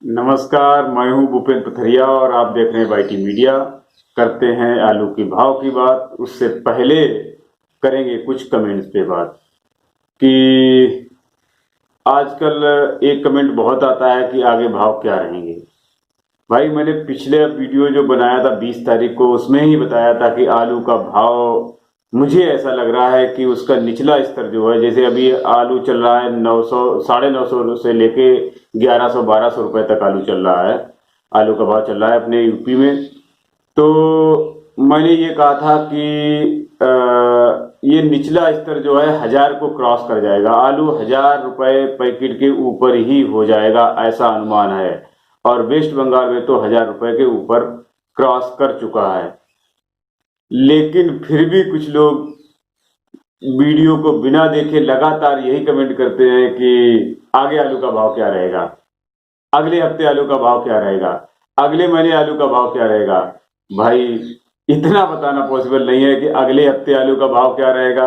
नमस्कार, मैं हूं भूपेंद्र पथरिया और आप देख रहे हैं वाईटी मीडिया। करते हैं आलू की भाव की बात। उससे पहले करेंगे कुछ कमेंट्स पे बात कि आजकल एक कमेंट बहुत आता है कि आगे भाव क्या रहेंगे। भाई, मैंने पिछले वीडियो जो बनाया था 20 तारीख को, उसमें ही बताया था कि आलू का भाव मुझे ऐसा लग रहा है कि उसका निचला स्तर जो है, जैसे अभी आलू चल रहा है 900 950 से लेके 1100 1200 रुपए तक आलू चल रहा है। आलू का भाव चल रहा है अपने यूपी में। तो मैंने ये कहा था कि ये निचला स्तर जो है 1000 को क्रॉस कर जाएगा। आलू 1000 रुपए पैकेट के ऊपर ही हो जाएगा, ऐसा अनुमान है। और वेस्ट बंगाल में तो 1000 रुपए के ऊपर क्रॉस कर चुका है। लेकिन फिर भी कुछ लोग वीडियो को बिना देखे लगातार यही कमेंट करते हैं कि आगे आलू का भाव क्या रहेगा, अगले हफ्ते आलू का भाव क्या रहेगा, अगले महीने आलू का भाव क्या रहेगा। भाई, इतना बताना पॉसिबल नहीं है कि अगले हफ्ते आलू का भाव क्या रहेगा,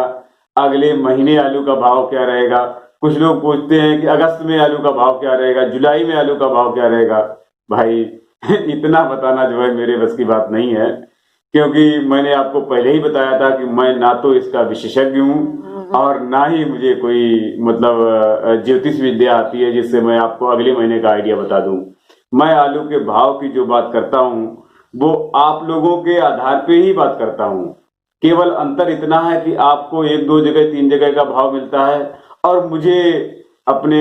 अगले महीने आलू का भाव क्या रहेगा। कुछ लोग पूछते हैं कि अगस्त में आलू का भाव क्या रहेगा, जुलाई में आलू का भाव क्या रहेगा। भाई इतना बताना जो है मेरे बस की बात नहीं है, क्योंकि मैंने आपको पहले ही बताया था कि मैं ना तो इसका विशेषज्ञ हूँ और ना ही मुझे कोई मतलब ज्योतिष विद्या आती है जिससे मैं आपको अगले महीने का आइडिया बता दूं। मैं आलू के भाव की जो बात करता हूँ वो आप लोगों के आधार पे ही बात करता हूँ। केवल अंतर इतना है कि आपको एक दो जगह तीन जगह का भाव मिलता है और मुझे अपने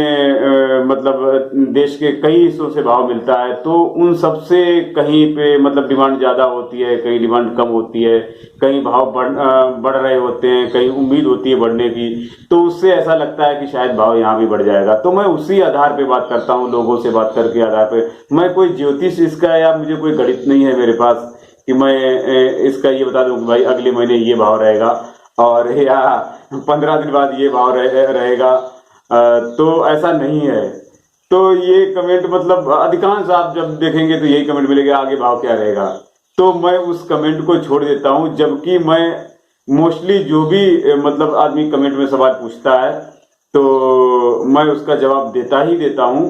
मतलब देश के कई हिस्सों से भाव मिलता है। तो उन सबसे कहीं पे मतलब डिमांड ज्यादा होती है, कहीं डिमांड कम होती है, कहीं भाव बढ़ रहे होते हैं, कहीं उम्मीद होती है बढ़ने की। तो उससे ऐसा लगता है कि शायद भाव यहाँ भी बढ़ जाएगा। तो मैं उसी आधार पे बात करता हूँ, लोगों से बात करके आधार पे। मैं कोई ज्योतिष इसका या मुझे कोई गणित नहीं है मेरे पास कि मैं इसका ये बता दूं कि भाई अगले महीने ये भाव रहेगा और या 15 दिन बाद ये भाव रहेगा। तो ऐसा नहीं है। तो ये कमेंट मतलब अधिकांश आप जब देखेंगे तो यही कमेंट मिलेगा, आगे भाव क्या रहेगा। तो मैं उस कमेंट को छोड़ देता हूं, जबकि मैं मोस्टली जो भी मतलब आदमी कमेंट में सवाल पूछता है तो मैं उसका जवाब देता ही देता हूं।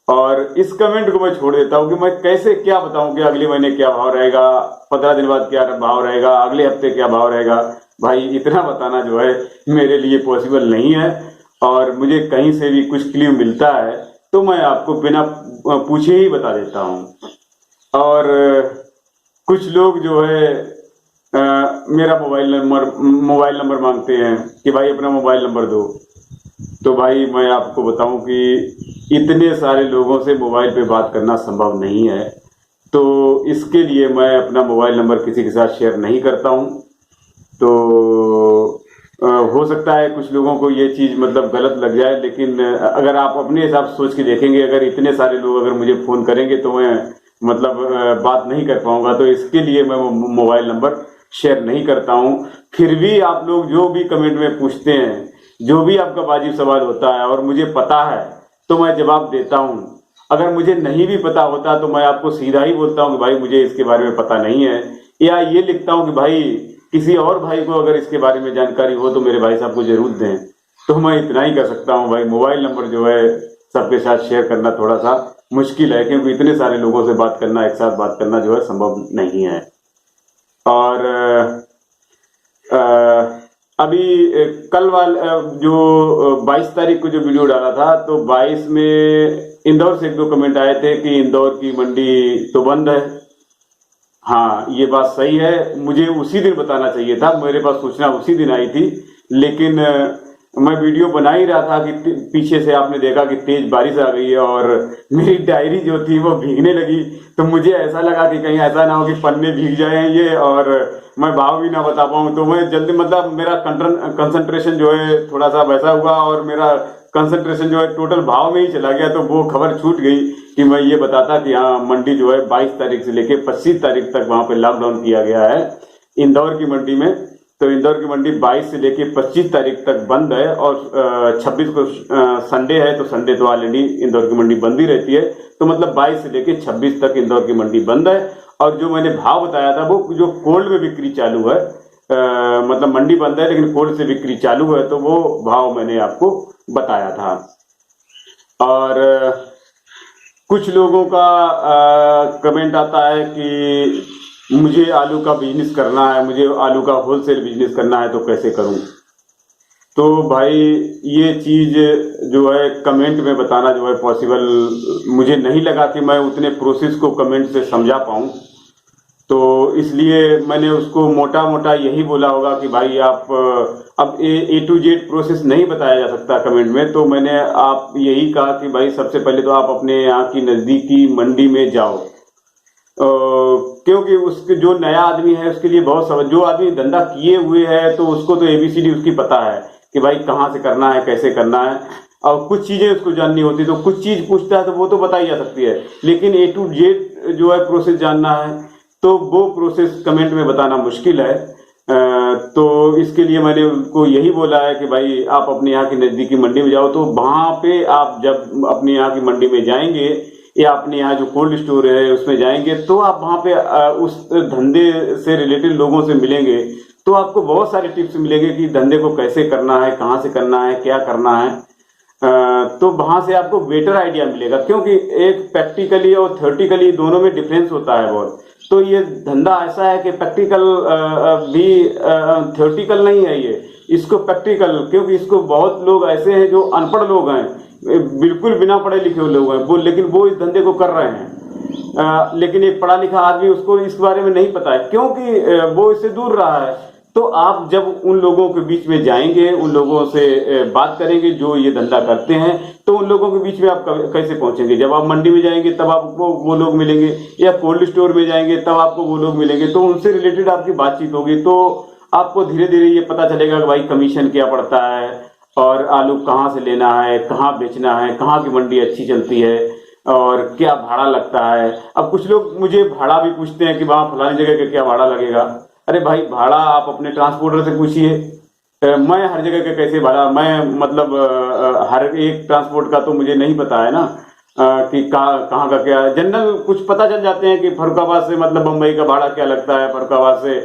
और इस कमेंट को मैं छोड़ देता हूं कि मैं कैसे क्या बताऊं कि अगले महीने क्या भाव रहेगा, 15 दिन बाद क्या भाव रहेगा, अगले हफ्ते क्या भाव रहेगा। भाई, इतना बताना जो है मेरे लिए पॉसिबल नहीं है। और मुझे कहीं से भी कुछ क्ल्यू मिलता है तो मैं आपको बिना पूछे ही बता देता हूं। और कुछ लोग जो है मेरा मोबाइल नंबर मांगते हैं कि भाई अपना मोबाइल नंबर दो। तो भाई, मैं आपको बताऊं कि इतने सारे लोगों से मोबाइल पे बात करना संभव नहीं है। तो इसके लिए मैं अपना मोबाइल नंबर किसी के साथ शेयर नहीं करता हूं। तो हो सकता है कुछ लोगों को ये चीज मतलब गलत लग जाए, लेकिन अगर आप अपने हिसाब से सोच के देखेंगे, अगर इतने सारे लोग अगर मुझे फोन करेंगे तो मैं मतलब बात नहीं कर पाऊंगा। तो इसके लिए मैं मोबाइल नंबर शेयर नहीं करता हूं। फिर भी आप लोग जो भी कमेंट में पूछते हैं, जो भी आपका वाजिब सवाल होता है और मुझे पता है तो मैं जवाब देता हूं। अगर मुझे नहीं भी पता होता तो मैं आपको सीधा ही बोलता हूं कि भाई मुझे इसके बारे में पता नहीं है, या ये लिखता हूं कि भाई किसी और भाई को अगर इसके बारे में जानकारी हो तो मेरे भाई साहब को जरूर दें। तो मैं इतना ही कर सकता हूं। भाई, मोबाइल नंबर जो है सबके साथ शेयर करना थोड़ा सा मुश्किल है, क्योंकि इतने सारे लोगों से बात करना, एक साथ बात करना जो है संभव नहीं है। और अभी कल जो 22 तारीख को जो वीडियो डाला था, तो 22 में इंदौर से एक दो कमेंट आए थे कि इंदौर की मंडी तो बंद है। हाँ, ये बात सही है। मुझे उसी दिन बताना चाहिए था, मेरे पास सूचना उसी दिन आई थी। लेकिन मैं वीडियो बना ही रहा था कि पीछे से आपने देखा कि तेज बारिश आ गई है और मेरी डायरी जो थी वो भीगने लगी। तो मुझे ऐसा लगा कि कहीं ऐसा ना हो कि पन्ने भीग जाए ये और मैं भाव भी ना बता पाऊं। तो मैं जल्दी मतलब मेरा कंसंट्रेशन जो है थोड़ा सा वैसा हुआ और मेरा कंसंट्रेशन जो है टोटल भाव में ही चला गया। तो वो खबर छूट गई कि मैं ये बताता कि हाँ, मंडी जो है 22 तारीख से लेके 25 तारीख तक वहां पे लॉकडाउन किया गया है इंदौर की मंडी में। तो इंदौर की मंडी 22 से लेके 25 तारीख तक बंद है और 26 को संडे है, तो संडे तो ऑलरेडी इंदौर की मंडी बंद ही रहती है। तो मतलब 22 से लेके 26 तक इंदौर की मंडी बंद है। और जो मैंने भाव बताया था वो जो कोल्ड में बिक्री चालू है, मतलब मंडी बंद है लेकिन कोल्ड से बिक्री चालू है, तो वो भाव मैंने आपको बताया था। और कुछ लोगों का कमेंट आता है कि मुझे आलू का बिजनेस करना है, मुझे आलू का होलसेल बिजनेस करना है, तो कैसे करूं। तो भाई ये चीज जो है कमेंट में बताना जो है पॉसिबल मुझे नहीं लगा कि मैं उतने प्रोसेस को कमेंट से समझा पाऊं। तो इसलिए मैंने उसको मोटा मोटा यही बोला होगा कि भाई आप अब ए टू जेड प्रोसेस नहीं बताया जा सकता कमेंट में, तो मैंने आप यही कहा कि भाई सबसे पहले तो आप अपने यहाँ की नज़दीकी मंडी में जाओ, क्योंकि उसके जो नया आदमी है उसके लिए बहुत सब, जो आदमी धंधा किए हुए है तो उसको तो एबीसीडी उसकी पता है कि भाई कहाँ से करना है, कैसे करना है, और कुछ चीजें उसको जाननी होती, तो कुछ चीज पूछता है तो वो तो बताई जा सकती है, लेकिन ए टू जेड जो है प्रोसेस जानना है तो वो प्रोसेस कमेंट में बताना मुश्किल है। तो इसके लिए मैंने उनको यही बोला है कि भाई आप अपने यहाँ की नज़दीकी मंडी में जाओ, तो वहाँ पे आप जब अपने यहाँ की मंडी में जाएंगे या अपने यहाँ जो कोल्ड स्टोर है उसमें जाएंगे, तो आप वहाँ पे उस धंधे से रिलेटेड लोगों से मिलेंगे, तो आपको बहुत सारे टिप्स मिलेंगे कि धंधे को कैसे करना है, कहाँ से करना है, क्या करना है। तो वहां से आपको बेटर आइडिया मिलेगा, क्योंकि एक प्रैक्टिकली और थ्योरेटिकली दोनों में डिफरेंस होता है बहुत। तो ये धंधा ऐसा है कि प्रैक्टिकल भी थ्योरेटिकल नहीं है ये, इसको प्रैक्टिकल, क्योंकि इसको बहुत लोग ऐसे हैं जो अनपढ़ लोग हैं, बिल्कुल बिना पढ़े लिखे हुए लोग हैं वो, लेकिन वो इस धंधे को कर रहे हैं। लेकिन एक पढ़ा लिखा आदमी उसको इस बारे में नहीं पता है, क्योंकि वो इससे दूर रहा है। तो आप जब उन लोगों के बीच में जाएंगे, उन लोगों से बात करेंगे जो ये धंधा करते हैं, तो उन लोगों के बीच में आप कैसे पहुंचेंगे। जब आप मंडी में जाएंगे तब आपको वो लोग मिलेंगे, या कोल्ड स्टोर में जाएंगे तब आपको वो लोग मिलेंगे, तो उनसे रिलेटेड आपकी बातचीत होगी, तो आपको धीरे धीरे ये पता चलेगा कि भाई कमीशन क्या पड़ता है, और आलू कहाँ से लेना है, कहाँ बेचना है, कहाँ की मंडी अच्छी चलती है, और क्या भाड़ा लगता है। अब कुछ लोग मुझे भाड़ा भी पूछते हैं कि वहाँ फलानी जगह का क्या भाड़ा लगेगा। अरे भाई भाड़ा आप अपने ट्रांसपोर्टर से पूछिए, मैं हर जगह का कैसे भाड़ा, मैं मतलब हर एक ट्रांसपोर्ट का तो मुझे नहीं पता है ना, कि कहाँ का क्या। जनरल कुछ पता चल जाते हैं कि फरुखाबाद से मतलब बम्बई का भाड़ा क्या लगता है, फरुखाबाद से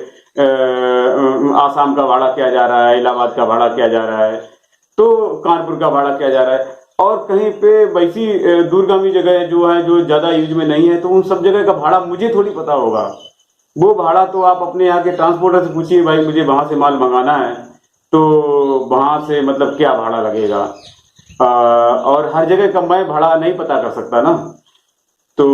आसाम का भाड़ा क्या जा रहा है, इलाहाबाद का भाड़ा क्या जा रहा है, तो कानपुर का भाड़ा क्या जा रहा है। और कहीं पे वैसी दूरगामी जगह जो है जो ज्यादा यूज में नहीं है, तो उन सब जगह का भाड़ा मुझे थोड़ी पता होगा। वो भाड़ा तो आप अपने यहाँ के ट्रांसपोर्टर से पूछिए, भाई मुझे वहां से माल मंगाना है तो वहां से मतलब क्या भाड़ा लगेगा। और हर जगह का मैं भाड़ा नहीं पता कर सकता ना। तो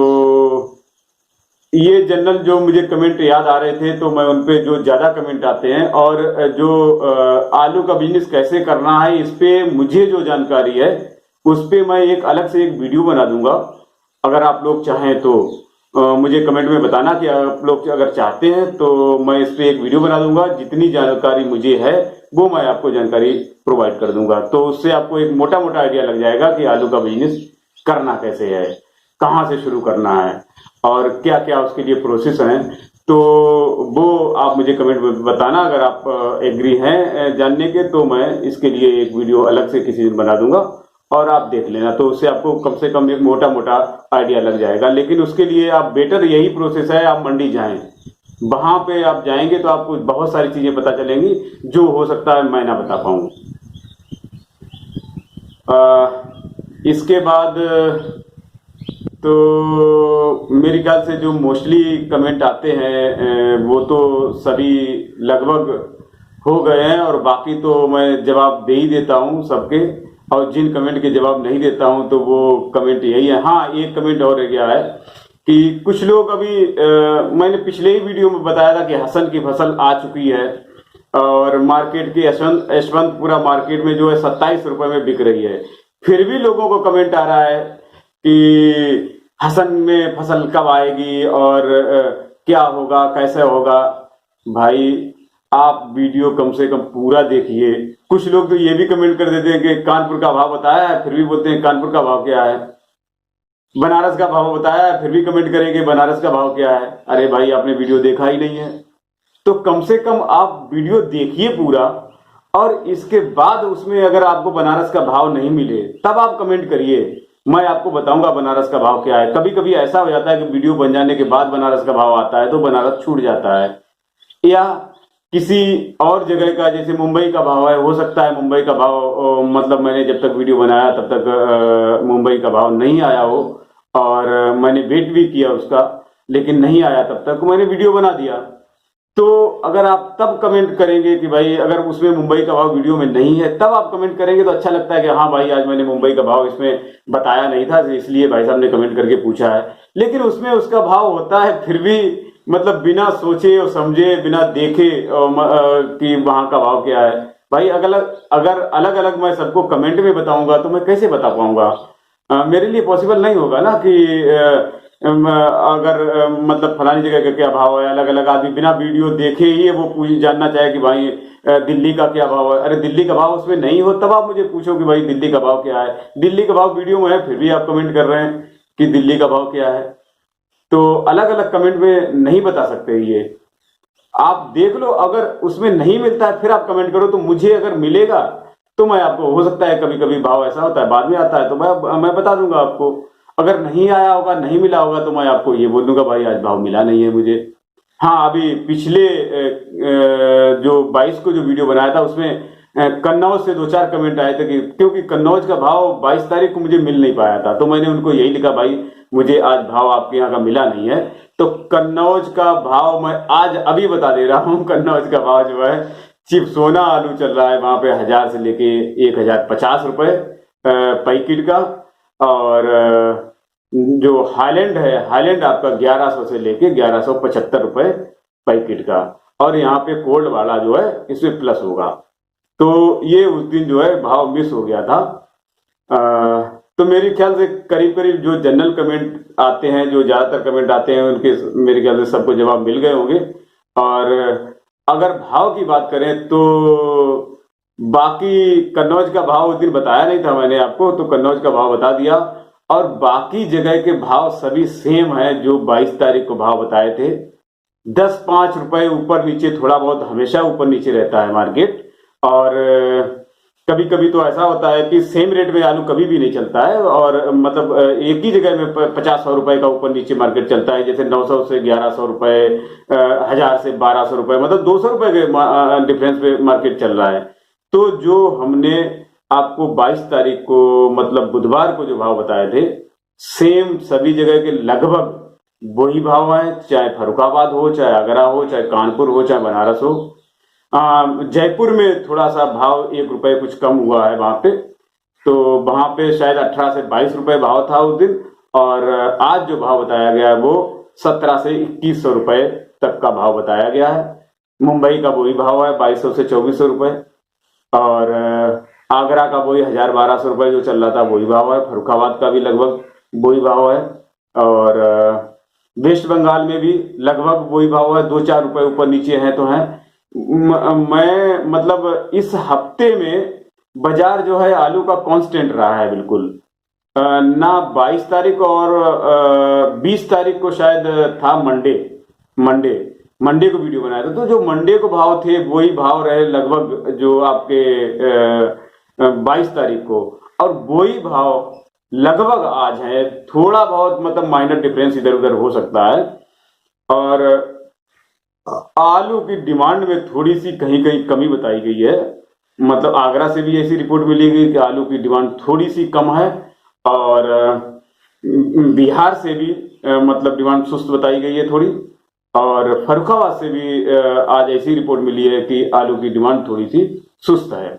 ये जनरल जो मुझे कमेंट याद आ रहे थे, तो मैं उनपे जो ज्यादा कमेंट आते हैं, और जो आलू का बिजनेस कैसे करना है इस पे मुझे जो जानकारी है उस पे मैं एक अलग से एक वीडियो बना दूंगा। अगर आप लोग चाहें तो मुझे कमेंट में बताना कि आप लोग अगर चाहते हैं तो मैं इस पे एक वीडियो बना दूंगा। जितनी जानकारी मुझे है वो मैं आपको जानकारी प्रोवाइड कर दूंगा, तो उससे आपको एक मोटा मोटा आइडिया लग जाएगा कि आलू का बिजनेस करना कैसे है, कहाँ से शुरू करना है, और क्या क्या उसके लिए प्रोसेस हैं। तो वो आप मुझे कमेंट में बताना, अगर आप एग्री हैं जानने के, तो मैं इसके लिए एक वीडियो अलग से किसी दिन बना दूंगा और आप देख लेना। तो उससे आपको कम से कम एक मोटा मोटा आइडिया लग जाएगा। लेकिन उसके लिए आप बेटर यही प्रोसेस है, आप मंडी जाएं, वहां पे आप जाएंगे तो आपको बहुत सारी चीजें पता चलेंगी जो हो सकता है मैं ना बता पाऊं। इसके बाद तो मेरे ख्याल से जो मोस्टली कमेंट आते हैं वो तो सभी लगभग हो गए हैं, और बाकी तो मैं जवाब दे ही देता हूं सबके, और जिन कमेंट के जवाब नहीं देता हूं तो वो कमेंट यही है। हाँ, एक कमेंट और रह गया है कि कुछ लोग अभी मैंने पिछले ही वीडियो में बताया था कि हसन की फसल आ चुकी है, और मार्केट की यशवंतपुरा मार्केट में जो है 27 रुपए में बिक रही है। फिर भी लोगों को कमेंट आ रहा है कि हसन में फसल कब आएगी और क्या होगा, कैसे होगा। भाई आप वीडियो कम से कम पूरा देखिए। कुछ लोग तो ये भी कमेंट कर देते हैं कि कानपुर का भाव बताया है, फिर भी बोलते हैं कानपुर का भाव क्या है। बनारस का भाव बताया है, फिर भी कमेंट करेंगे बनारस का भाव क्या है। अरे भाई आपने वीडियो देखा ही नहीं है, तो कम से कम आप वीडियो देखिए पूरा, और इसके बाद उसमें अगर आपको बनारस का भाव नहीं मिले तब आप कमेंट करिए, मैं आपको बताऊंगा बनारस का भाव क्या है। कभी कभी ऐसा हो जाता है कि वीडियो बन जाने के बाद बनारस का भाव आता है तो बनारस छूट जाता है, या किसी और जगह का जैसे मुंबई का भाव है, हो सकता है मुंबई का भाव मतलब मैंने जब तक वीडियो बनाया तब तक मुंबई का भाव नहीं आया हो, और मैंने वेट भी किया उसका, लेकिन नहीं आया। तब तक मैंने वीडियो बना दिया। तो अगर आप तब कमेंट करेंगे कि भाई अगर उसमें मुंबई का भाव वीडियो में नहीं है, तब आप कमेंट करेंगे तो अच्छा लगता है कि हाँ भाई आज मैंने मुंबई का भाव इसमें बताया नहीं था, इसलिए भाई साहब ने कमेंट करके पूछा है। लेकिन उसमें उसका भाव होता है, फिर भी मतलब बिना सोचे और समझे, बिना देखे कि वहां का भाव क्या है। भाई अगर अलग अलग मैं सबको कमेंट में बताऊंगा तो मैं कैसे बता पाऊंगा? मेरे लिए पॉसिबल नहीं होगा ना कि अगर मतलब फलानी जगह का क्या भाव है, अलग अलग आदमी बिना वीडियो देखे ही वो पूछ जानना चाहे कि भाई दिल्ली का क्या भाव है। अरे दिल्ली का भाव उसमें नहीं हो तब आप मुझे पूछो कि भाई दिल्ली का भाव क्या है। दिल्ली का भाव वीडियो में है, फिर भी आप कमेंट कर रहे हैं कि दिल्ली का भाव क्या है। तो अलग अलग कमेंट में नहीं बता सकते। ये आप देख लो, अगर उसमें नहीं मिलता है फिर आप कमेंट करो, तो मुझे अगर मिलेगा तो मैं आपको, हो सकता है कभी कभी भाव ऐसा होता है बाद में आता है तो मैं बता दूंगा आपको। अगर नहीं आया होगा, नहीं मिला होगा, तो मैं आपको ये बोल दूंगा भाई आज भाव मिला नहीं है मुझे। हाँ, अभी पिछले जो 22 को जो वीडियो बनाया था उसमें कन्नौज से 2-4 कमेंट आए थे कि क्योंकि कन्नौज का भाव 22 तारीख को मुझे मिल नहीं पाया था, तो मैंने उनको यही लिखा भाई मुझे आज भाव आपके यहाँ का मिला नहीं है। तो कन्नौज का भाव मैं आज अभी बता दे रहा हूँ। कन्नौज का भाव जो है, चिप सोना आलू चल रहा है वहां पे 1000 से लेके 1050 रुपए पैकेट का। और जो हाईलैंड है, हाईलैंड आपका 1100 से लेके 1175 रुपए पैकेट का। और यहाँ पे कोल्ड वाला जो है इसमें प्लस होगा। तो ये उस दिन जो है भाव मिस हो गया था। तो मेरे ख्याल से करीब करीब जो जनरल कमेंट आते हैं, जो ज्यादातर कमेंट आते हैं, उनके मेरे ख्याल से सबको जवाब मिल गए होंगे। और अगर भाव की बात करें तो बाकी कन्नौज का भाव उस दिन बताया नहीं था मैंने आपको, तो कन्नौज का भाव बता दिया। और बाकी जगह के भाव सभी सेम है जो 22 तारीख को भाव बताए थे। 10-5 रुपए ऊपर नीचे, थोड़ा बहुत हमेशा ऊपर नीचे रहता है मार्केट। और कभी कभी तो ऐसा होता है कि सेम रेट में आलू कभी भी नहीं चलता है, और मतलब एक ही जगह में 50-100 रुपए का ऊपर नीचे मार्केट चलता है। जैसे 900 से 1100 रुपए, 1000 से 1200 रुपए, मतलब 200 रुपए के डिफरेंस पे मार्केट चल रहा है। तो जो हमने आपको 22 तारीख को मतलब बुधवार को जो भाव बताए थे, सेम सभी जगह के लगभग वही भाव है, चाहे फर्रुखाबाद हो, चाहे आगरा हो, चाहे कानपुर हो, चाहे बनारस हो। जयपुर में थोड़ा सा भाव 1 रुपए कुछ कम हुआ है वहां पे, तो वहां पे शायद 18 से 22 रुपए भाव था उस दिन। और आज जो भाव बताया गया है वो 17 से 2100 रुपए तक का भाव बताया गया है। मुंबई का वही भाव है 2200 से 2400 रुपए। और आगरा का वही 1000-1200 रुपए जो चल रहा था वही भाव है। फर्रुखाबाद का भी लगभग वही भाव है। और वेस्ट बंगाल में भी लगभग वही भाव है, 2-4 रुपए ऊपर नीचे है तो है। मैं मतलब इस हफ्ते में बाजार जो है आलू का कांस्टेंट रहा है बिल्कुल। ना 22 तारीख और 20 तारीख को शायद था मंडे को वीडियो बनाया था, तो जो मंडे को भाव थे वही भाव रहे लगभग जो आपके 22 तारीख को। और वही भाव लगभग आज है, थोड़ा बहुत मतलब माइनर डिफरेंस इधर उधर हो सकता है। और आलू की डिमांड में थोड़ी सी कहीं कहीं कमी बताई गई है। मतलब आगरा से भी ऐसी रिपोर्ट मिलेगी कि आलू की डिमांड थोड़ी सी कम है। और बिहार से भी मतलब डिमांड सुस्त बताई गई है थोड़ी। और फर्रुखाबाद से भी आज ऐसी रिपोर्ट मिली है कि आलू की डिमांड थोड़ी सी सुस्त है।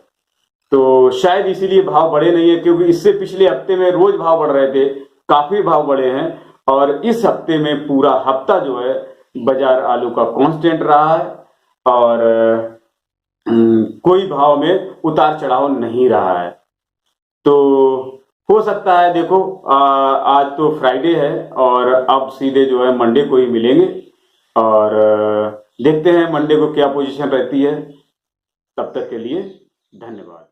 तो शायद इसीलिए भाव बढ़े नहीं है, क्योंकि इससे पिछले हफ्ते में रोज भाव बढ़ रहे थे, काफी भाव बढ़े हैं। और इस हफ्ते में पूरा हफ्ता जो है बाजार आलू का कांस्टेंट रहा है। और कोई भाव में उतार चढ़ाव नहीं रहा है। तो हो सकता है, देखो आज तो फ्राइडे है और अब सीधे जो है मंडे को ही मिलेंगे। और देखते हैं मंडे को क्या पोजीशन रहती है। तब तक के लिए धन्यवाद।